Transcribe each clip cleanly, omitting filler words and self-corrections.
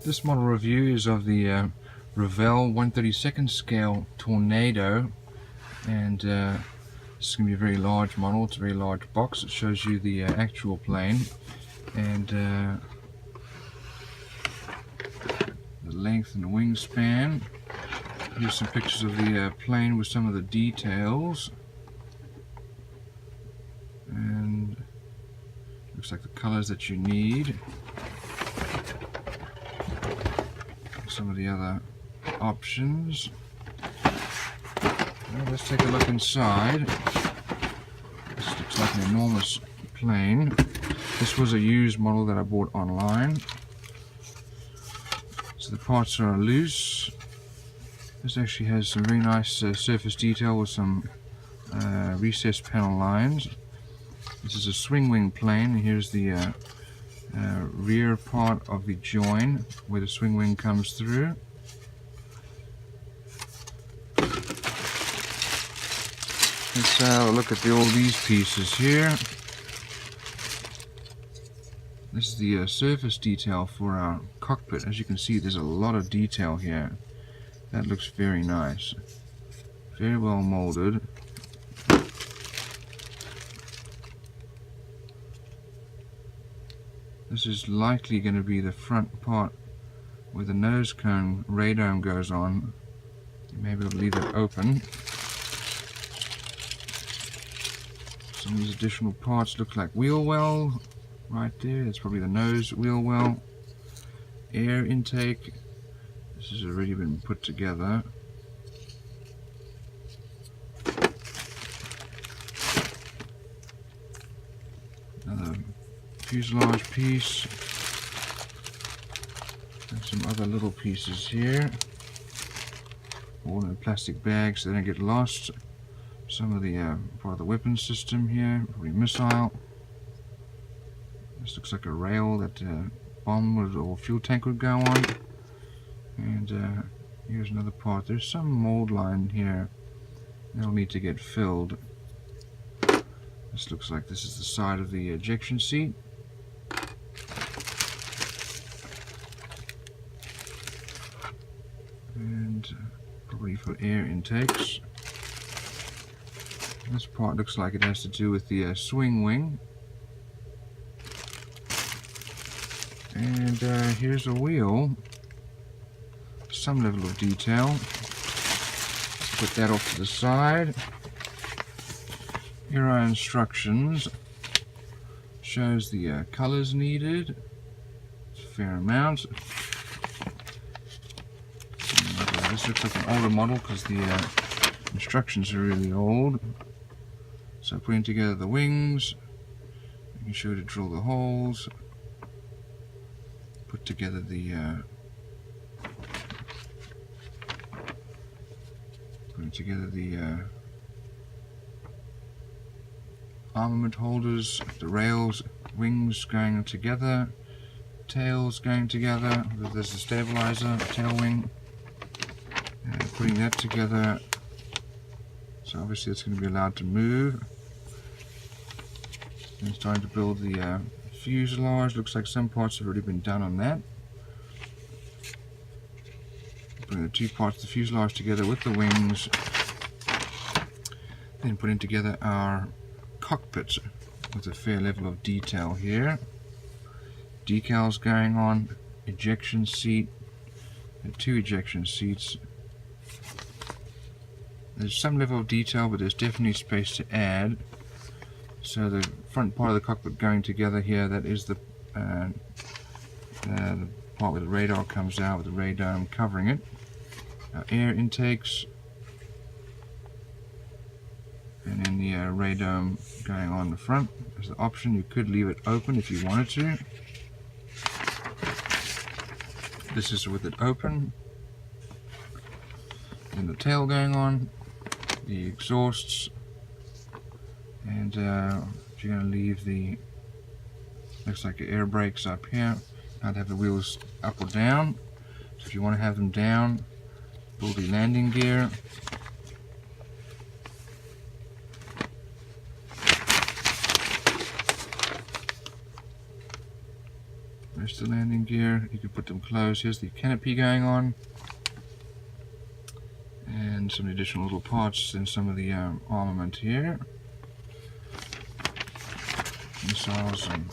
This model review is of the Revell 1/32 scale Tornado, and this is going to be a very large model. It's a very large box. It shows you the actual plane and the length and the wingspan. Here's some pictures of the plane with some of the details, and looks like the colors that you need. Some of the other options. Well, let's take a look inside. This looks like an enormous plane. This was a used model that I bought online. So the parts are loose. This actually has some very nice surface detail with some recessed panel lines. This is a swing wing plane, and here's the rear part of the join where the swing wing comes through. Let's have a look at all these pieces here. This is the surface detail for our cockpit. As you can see, there's a lot of detail here. That looks very nice. Very well molded. This is likely going to be the front part where the nose cone radome goes on. You may be able to leave it open. Some of these additional parts look like wheel well right there. That's probably the nose wheel well. Air intake. This has already been put together. Another fuselage piece, and some other little pieces here, all in plastic bags so they don't get lost. Some of the part of the weapon system here, probably missile. This looks like a rail that bomb or fuel tank would go on. And here's another part. There's some mold line here that'll need to get filled. This looks like this is the side of the ejection seat. And probably for air intakes. This part looks like it has to do with the swing wing. And here's a wheel. Some level of detail. Let's put that off to the side. Here are instructions. Shows the colors needed. It's a fair amount. This looks like an older model because the instructions are really old. So putting together the wings, making sure to drill the holes, put together the armament holders, the rails, wings going together, tails going together. There's the stabilizer, tail wing. Putting that together, so obviously it's going to be allowed to move. And starting to build the fuselage. Looks like some parts have already been done on that. Putting the two parts of the fuselage together with the wings. Then putting together our cockpit with a fair level of detail here. Decals going on, ejection seat, and two ejection seats. There's some level of detail, but there's definitely space to add. So the front part of the cockpit going together here, that is the part where the radar comes out with the radome covering it. Air intakes, and then the radome going on the front. There's the option, you could leave it open if you wanted to. This is with it open. And the tail going on, the exhausts, and if you're going to leave the, looks like the air brakes up here, I'd have the wheels up or down. So if you want to have them down, pull the landing gear. There's the landing gear. You can put them closed. Here's the canopy going on. And some additional little parts and some of the armament here. Missiles and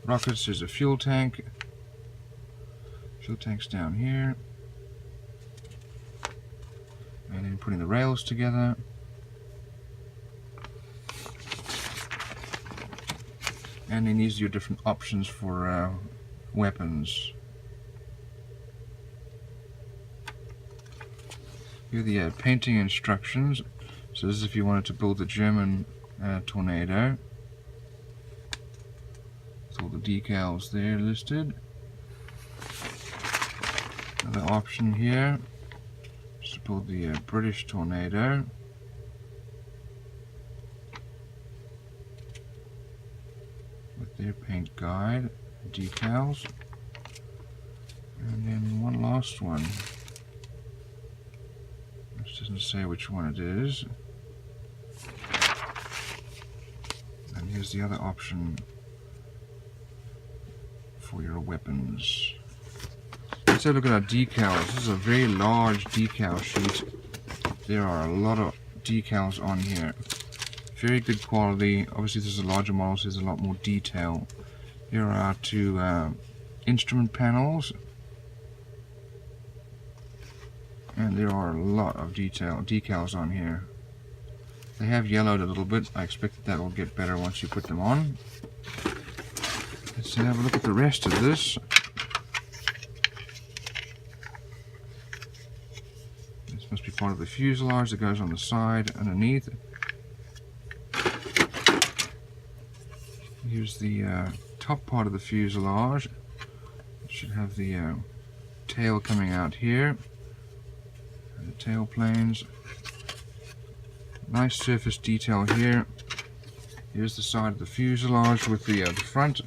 rockets. There's a fuel tank. Fuel tank's down here. And then putting the rails together. And then these are your different options for weapons. Here are the painting instructions. So this is if you wanted to build the German tornado. With all the decals there listed. Another option here is to build the British tornado. With their paint guide, decals. And then one last one. This doesn't say which one it is. And here's the other option for your weapons. Let's have a look at our decals. This is a very large decal sheet. There are a lot of decals on here. Very good quality. Obviously this is a larger model, so there's a lot more detail. Here are our two instrument panels. And there are a lot of decals on here. They have yellowed a little bit. I expect that will get better once you put them on. Let's have a look at the rest of this. This must be part of the fuselage that goes on the side underneath. Here's the top part of the fuselage. It should have the tail coming out here. And the tail planes. Nice surface detail here. Here's the side of the fuselage with the front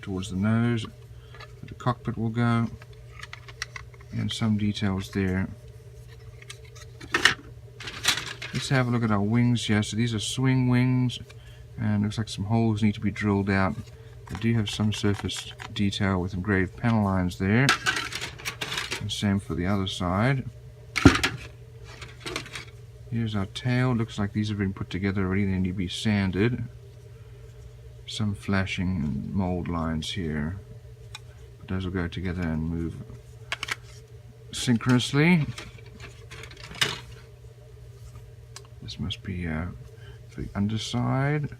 towards the nose. Where the cockpit will go. And some details there. Let's have a look at our wings here. So these are swing wings. And looks like some holes need to be drilled out. They do have some surface detail with engraved panel lines there. And same for the other side. Here's our tail. Looks like these have been put together already. They need to be sanded. Some flashing mold lines here. But those will go together and move synchronously. This must be for the underside.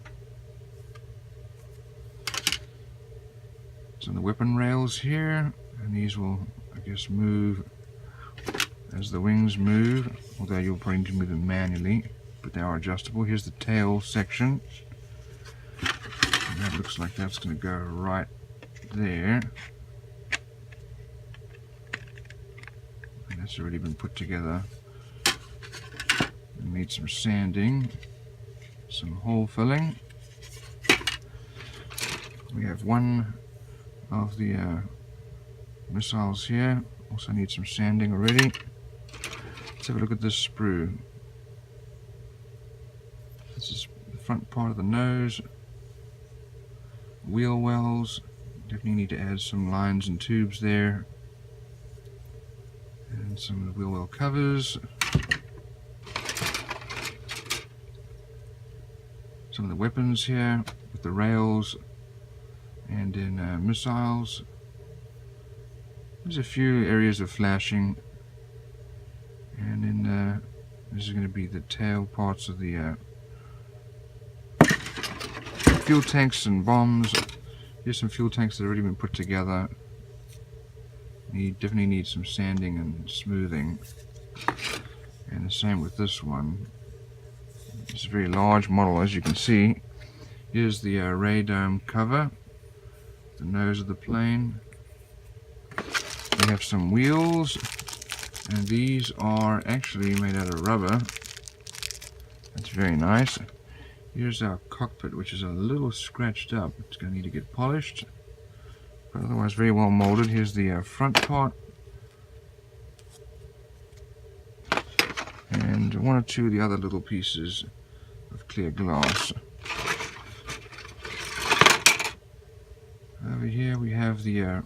So the weapon rails here, and these will, I guess, move as the wings move, although you'll probably need to move them manually, but they are adjustable. Here's the tail section. And that looks like that's going to go right there. And that's already been put together. It needs some sanding. Some hole filling. We have one of the missiles here. Also need some sanding already. Let's have a look at this sprue. This is the front part of the nose. Wheel wells. Definitely need to add some lines and tubes there. And some of the wheel well covers. Some of the weapons here with the rails and then missiles. There's a few areas of flashing, and then this is going to be the tail parts of the fuel tanks and bombs. Here's some fuel tanks that have already been put together. You definitely need some sanding and smoothing, and the same with this one. It's a very large model, as you can see. Here's the radome cover, the nose of the plane. We have some wheels, and these are actually made out of rubber. That's very nice. Here's our cockpit, which is a little scratched up. It's going to need to get polished, but otherwise very well molded. Here's the front part. And one or two of the other little pieces of clear glass. Over here we have the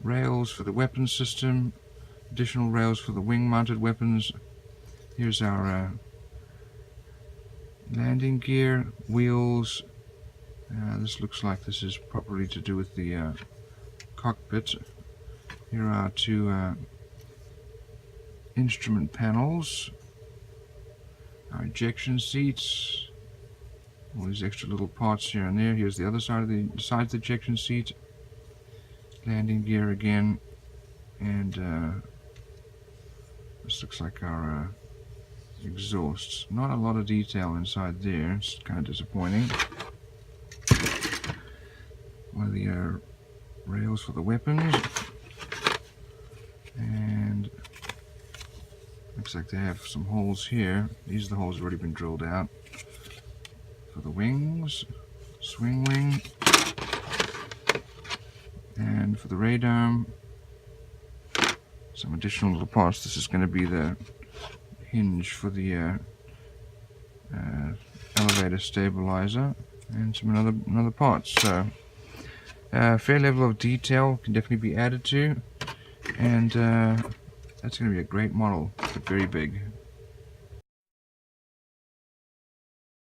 rails for the weapon system, additional rails for the wing-mounted weapons. Here's our landing gear, wheels. This looks like this is probably to do with the cockpit. Here are two instrument panels, our ejection seats, all these extra little parts here and there. Here's the other side of the ejection seat, landing gear again, and this looks like our exhausts. Not a lot of detail inside there, it's kind of disappointing. One of the rails for the weapons, and looks like they have some holes here. These are the holes that have already been drilled out for the wings, swing wing, and for the radome, some additional little parts. This is going to be the hinge for the elevator stabilizer, and some another parts. So fair level of detail can definitely be added to, and that's going to be a great model, but very big.